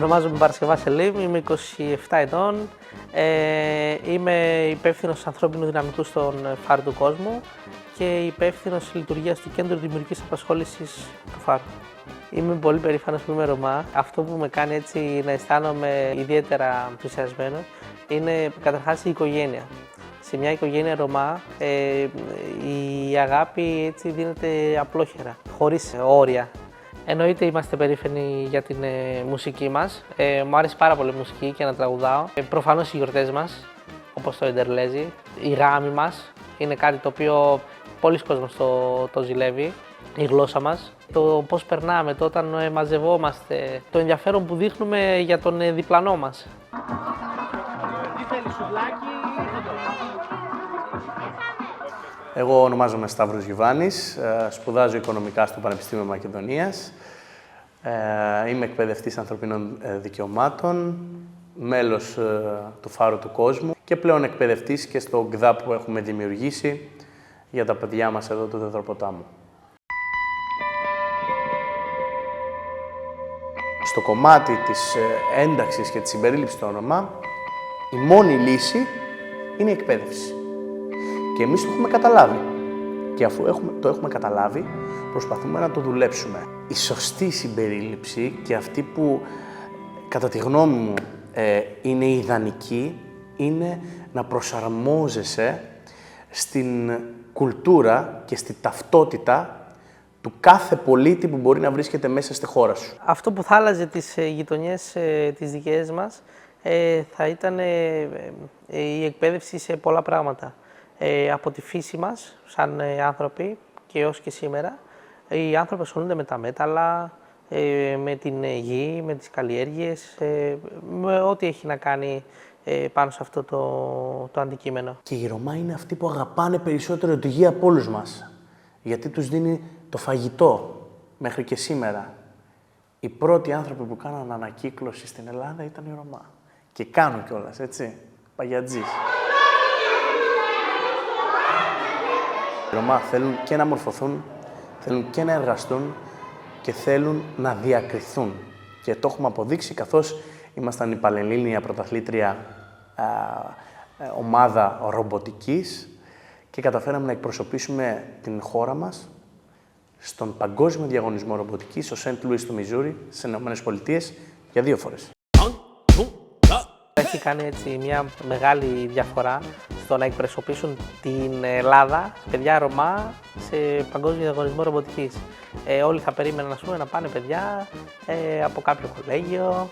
Ονομάζομαι Παρασκευάς Σελίμ, είμαι 27 ετών, είμαι υπεύθυνος ανθρώπινου δυναμικού στον Φάρου του Κόσμου και υπεύθυνος λειτουργίας του Κέντρου Δημιουργικής Απασχόλησης του Φάρου. Είμαι πολύ περήφανος που είμαι Ρωμά. Αυτό που με κάνει έτσι να αισθάνομαι ιδιαίτερα ενθουσιασμένο είναι καταρχάς η οικογένεια. Σε μια οικογένεια Ρωμά η αγάπη έτσι δίνεται απλόχερα, χωρίς όρια. Εννοείται είμαστε περήφανοι για την μουσική μας. Μου άρεσε πάρα πολύ η μουσική και να τραγουδάω. Προφανώς οι γιορτές μας, όπως το Εντερλέζι, η γάμη μας είναι κάτι το οποίο πολλοί κόσμος το ζηλεύει. Η γλώσσα μας, το πώς περνάμε, το όταν μαζευόμαστε, το ενδιαφέρον που δείχνουμε για τον διπλανό μας. Εγώ ονομάζομαι Σταύρος Γιουβάνης, σπουδάζω οικονομικά στο Πανεπιστήμιο Μακεδονίας. Είμαι εκπαιδευτής ανθρωπίνων δικαιωμάτων, μέλος του Φάρου του Κόσμου και πλέον εκπαιδευτής και στο ΚΔΑ που έχουμε δημιουργήσει για τα παιδιά μας εδώ του Δεδροποτάμου. Στο κομμάτι της ένταξης και της συμπερίληψης των Ρωμά, η μόνη λύση είναι η εκπαίδευση. Και εμείς το έχουμε καταλάβει. Και αφού το έχουμε καταλάβει, προσπαθούμε να το δουλέψουμε. Η σωστή συμπερίληψη και αυτή που, κατά τη γνώμη μου, είναι ιδανική, είναι να προσαρμόζεσαι στην κουλτούρα και στη ταυτότητα του κάθε πολίτη που μπορεί να βρίσκεται μέσα στη χώρα σου. Αυτό που θα άλλαζε τις γειτονιές τις δικές μας θα ήταν η εκπαίδευση σε πολλά πράγματα. Από τη φύση μας, σαν άνθρωποι και έως και σήμερα, οι άνθρωποι ασχολούνται με τα μέταλλα, με την γη, με τις καλλιέργειες, με ό,τι έχει να κάνει πάνω σε αυτό το αντικείμενο. Και οι Ρωμά είναι αυτοί που αγαπάνε περισσότερο τη γη από όλους μας, γιατί τους δίνει το φαγητό μέχρι και σήμερα. Οι πρώτοι άνθρωποι που κάναν ανακύκλωση στην Ελλάδα ήταν οι Ρωμά. Και κάνουν κιόλας, έτσι, παγιατζής. Οι Ρωμά θέλουν και να μορφωθούν, θέλουν και να εργαστούν και θέλουν να διακριθούν. Και το έχουμε αποδείξει καθώς ήμασταν η Πανελλήνια πρωταθλήτρια ομάδα ρομποτικής και καταφέραμε να εκπροσωπήσουμε την χώρα μας στον παγκόσμιο διαγωνισμό ρομποτικής στο Σεντ Λούις του Μιζούρι, στις ΗΠΑ, για 2 φορές. Έχει κάνει έτσι μια μεγάλη διαφορά στο να εκπροσωπήσουν την Ελλάδα, παιδιά Ρωμά, σε παγκόσμιο διαγωνισμό ρομποτικής. Όλοι θα περίμεναν να πάνε παιδιά από κάποιο κολέγιο,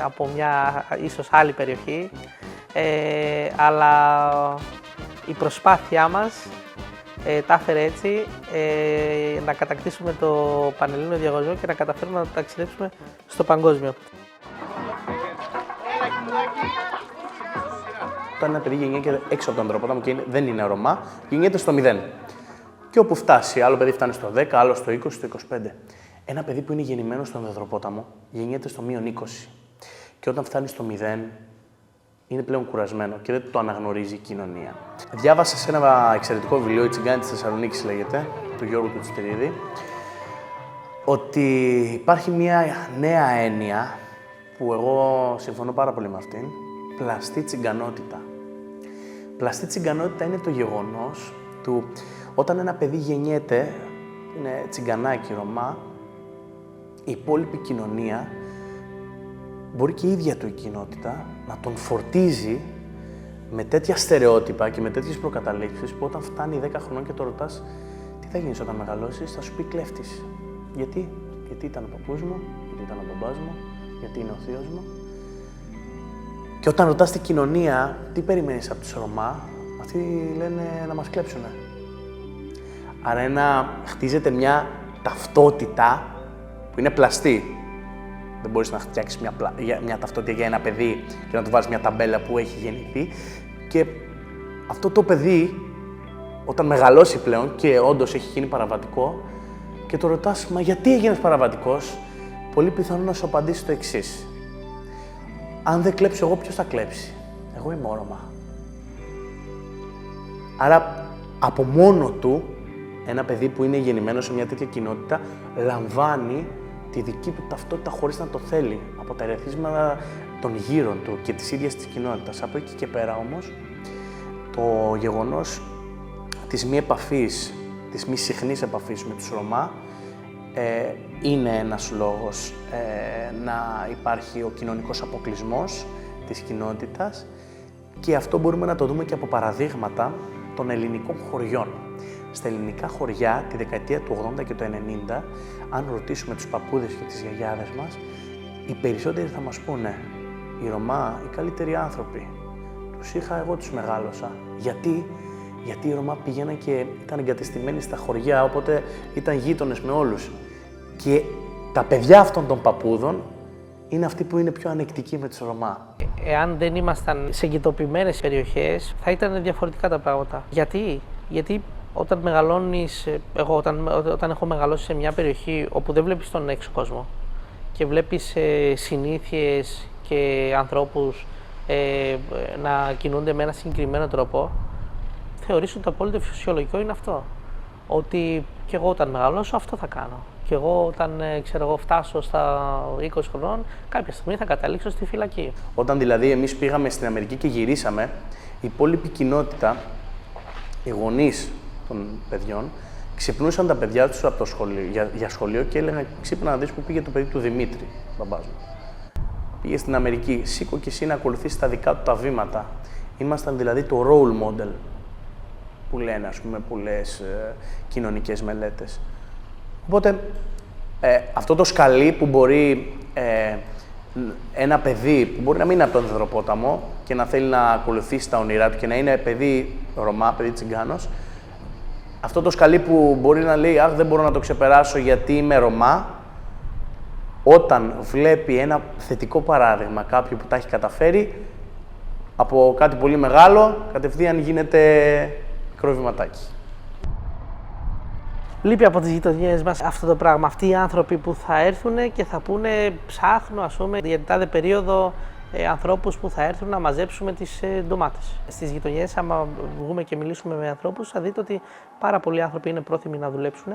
από μια ίσως άλλη περιοχή, αλλά η προσπάθειά μας τα έφερε έτσι να κατακτήσουμε το Πανελλήνιο διαγωνισμό και να καταφέρουμε να το ταξιδέψουμε στο παγκόσμιο. Όταν ένα παιδί γεννιέται έξω από τον Ανδροπόταμο και δεν είναι Ρωμά, γεννιέται στο 0. Και όπου φτάσει, άλλο παιδί φτάνει στο 10, άλλο στο 20, στο 25. Ένα παιδί που είναι γεννημένο στον Ανδροπόταμο γεννιέται στο -20. Και όταν φτάνει στο 0, είναι πλέον κουρασμένο και δεν το αναγνωρίζει η κοινωνία. Διάβασα σε ένα εξαιρετικό βιβλίο, «Η Τσιγκάνη της Θεσσαλονίκης» λέγεται, του Γιώργου του Τσιτερίδη, ότι υπάρχει μια νέα έννοια που εγώ συμφωνώ πάρα πολύ με αυτήν, πλαστή τσιγκανότητα. Πλαστή τσιγκανότητα είναι το γεγονός του όταν ένα παιδί γεννιέται, είναι τσιγκανάκι Ρωμά, η υπόλοιπη κοινωνία, μπορεί και η ίδια του η κοινότητα, να τον φορτίζει με τέτοια στερεότυπα και με τέτοιες προκαταλήψεις που όταν φτάνει 10 χρονών και το ρωτάς τι θα γίνεις όταν μεγαλώσεις, θα σου πει κλέφτης. Γιατί? Γιατί ήταν ο παππούς μου, γιατί ήταν ο μπαμπάς μου, γιατί είναι ο θείος μου. Και όταν ρωτάς την κοινωνία τι περιμένεις από τους Ρωμά, αυτοί λένε να μας κλέψουνε. Άρα χτίζεται μια ταυτότητα που είναι πλαστή. Δεν μπορείς να φτιάξεις μια ταυτότητα για ένα παιδί και να του βάλεις μια ταμπέλα που έχει γεννηθεί. Και αυτό το παιδί, όταν μεγαλώσει πλέον και όντως έχει γίνει παραβατικό, και το ρωτάς, μα γιατί έγινες παραβατικός, πολύ πιθανό να σου απαντήσει το εξής. Αν δεν κλέψω εγώ, ποιος θα κλέψει? Εγώ είμαι Ρώμα. Άρα, από μόνο του, ένα παιδί που είναι γεννημένο σε μια τέτοια κοινότητα, λαμβάνει τη δική του ταυτότητα χωρίς να το θέλει, από τα ερεθίσματα των γύρων του και της ίδιας της κοινότητας. Από εκεί και πέρα όμως, το γεγονός της μη επαφής, της μη συχνής επαφής με τους Ρωμά, είναι ένας λόγος να υπάρχει ο κοινωνικός αποκλεισμός της κοινότητας και αυτό μπορούμε να το δούμε και από παραδείγματα των ελληνικών χωριών. Στα ελληνικά χωριά, τη δεκαετία του 80 και του 90, αν ρωτήσουμε τους παππούδες και τις γιαγιάδες μας, οι περισσότεροι θα μας πούνε «Οι Ρωμά, οι καλύτεροι άνθρωποι, τους είχα, εγώ τους μεγάλωσα». Γιατί οι Ρωμά πήγαιναν και ήταν εγκατεστημένοι στα χωριά, οπότε ήταν γείτονες με όλους. Και τα παιδιά αυτών των παππούδων είναι αυτοί που είναι πιο ανεκτικοί με τους Ρωμά. Εάν δεν ήμασταν σε εγκυτοποιημένες περιοχές, θα ήταν διαφορετικά τα πράγματα. Γιατί όταν μεγαλώνεις, εγώ όταν έχω μεγαλώσει σε μια περιοχή όπου δεν βλέπεις τον έξω κόσμο και βλέπεις συνήθειες και ανθρώπους να κινούνται με ένα συγκεκριμένο τρόπο, θεωρείς ότι το απόλυτο φυσιολογικό είναι αυτό. Ότι και εγώ όταν μεγαλώσω αυτό θα κάνω. Και εγώ όταν φτάσω στα 20 χρονών, κάποια στιγμή θα καταλήξω στη φυλακή. Όταν δηλαδή εμείς πήγαμε στην Αμερική και γυρίσαμε, η υπόλοιπη κοινότητα, οι γονείς των παιδιών, ξυπνούσαν τα παιδιά τους από το σχολείο, για σχολείο και έλεγαν «Ξύπνα να δεις που πήγε το παιδί του Δημήτρη, μπαμπάς μου». Πήγε στην Αμερική, σήκω και εσύ να ακολουθήσεις τα δικά του τα βήματα. Ήμασταν δηλαδή το role model που λένε, ας πούμε, πολλές κοινωνικές μελέτες. Οπότε, αυτό το σκαλί που μπορεί ένα παιδί που μπορεί να μην είναι από τον Δεδροπόταμο και να θέλει να ακολουθήσει τα όνειρά του και να είναι παιδί Ρωμά, παιδί Τσιγκάνος, αυτό το σκαλί που μπορεί να λέει «Αχ, δεν μπορώ να το ξεπεράσω γιατί είμαι Ρωμά», όταν βλέπει ένα θετικό παράδειγμα κάποιου που τα έχει καταφέρει, από κάτι πολύ μεγάλο, κατευθείαν γίνεται μικρό βηματάκι. Λείπει από τις γειτονιές μας αυτό το πράγμα. Αυτοί οι άνθρωποι που θα έρθουν και θα πούνε «Ψάχνω, ας πούμε, για την τάδε περίοδο ανθρώπους που θα έρθουν να μαζέψουμε τις ντομάτες». Στις γειτονιές, άμα βγούμε και μιλήσουμε με ανθρώπους, θα δείτε ότι πάρα πολλοί άνθρωποι είναι πρόθυμοι να δουλέψουν.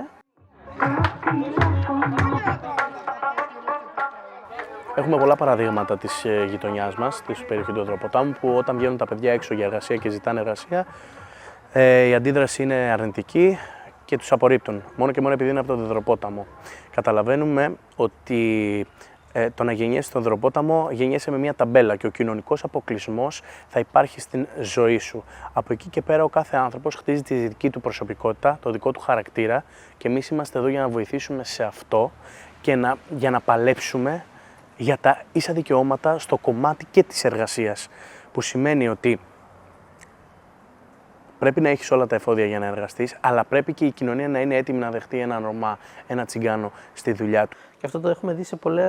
Έχουμε πολλά παραδείγματα της γειτονιάς μας, της περιοχής του Δεδροποτάμου, που όταν βγαίνουν τα παιδιά έξω για εργασία και ζητάνε εργασία, η αντίδραση είναι αρνητική και τους απορρίπτουν, μόνο και μόνο επειδή είναι από το Δεδροπόταμο. Καταλαβαίνουμε ότι το να γεννιέσαι στον Δεδροπόταμο γεννιέσαι με μια ταμπέλα και ο κοινωνικός αποκλεισμός θα υπάρχει στην ζωή σου. Από εκεί και πέρα ο κάθε άνθρωπος χτίζει τη δική του προσωπικότητα, το δικό του χαρακτήρα και εμείς είμαστε εδώ για να βοηθήσουμε σε αυτό και για να παλέψουμε για τα ίσα δικαιώματα στο κομμάτι και της εργασίας, που σημαίνει ότι πρέπει να έχεις όλα τα εφόδια για να εργαστείς, αλλά πρέπει και η κοινωνία να είναι έτοιμη να δεχτεί έναν Ρωμά, ένα Τσιγκάνο στη δουλειά του. Και αυτό το έχουμε δει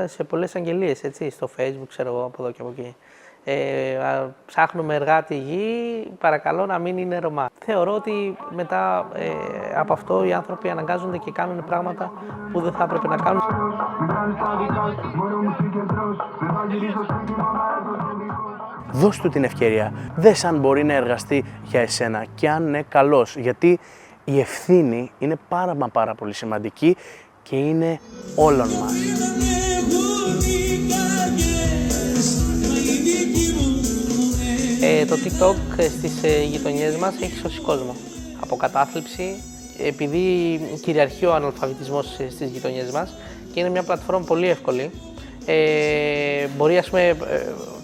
σε πολλές αγγελίες, έτσι, στο Facebook, ξέρω εγώ, από εδώ και από εκεί. Ψάχνουμε εργάτη γη, παρακαλώ να μην είναι Ρωμά. Θεωρώ ότι μετά από αυτό οι άνθρωποι αναγκάζονται και κάνουν πράγματα που δεν θα έπρεπε να κάνουν. Δώσ' του την ευκαιρία. Δες αν μπορεί να εργαστεί για εσένα και αν ναι, καλώς. Γιατί η ευθύνη είναι πάρα πολύ σημαντική και είναι όλων μας. Το TikTok στις γειτονιές μας έχει σώσει κόσμο από κατάθλιψη, επειδή κυριαρχεί ο αναλφαβητισμός στις γειτονιές μας και είναι μια πλατφόρμα πολύ εύκολη. Μπορεί, ας πούμε,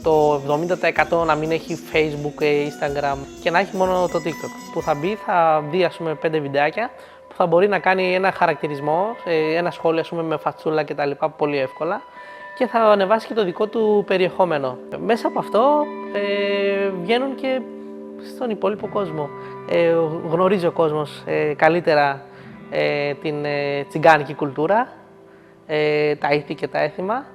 το 70% να μην έχει Facebook, Instagram και να έχει μόνο το TikTok. Που θα μπει, θα δει, ας πούμε, 5 βιντεάκια που θα μπορεί να κάνει ένα χαρακτηρισμό, ένα σχόλιο, ας πούμε, με φατσούλα κτλ. Πολύ εύκολα και θα ανεβάσει και το δικό του περιεχόμενο. Μέσα από αυτό βγαίνουν και στον υπόλοιπο κόσμο. Γνωρίζει ο κόσμος καλύτερα την τσιγκάνικη κουλτούρα, τα ήθη και τα έθιμα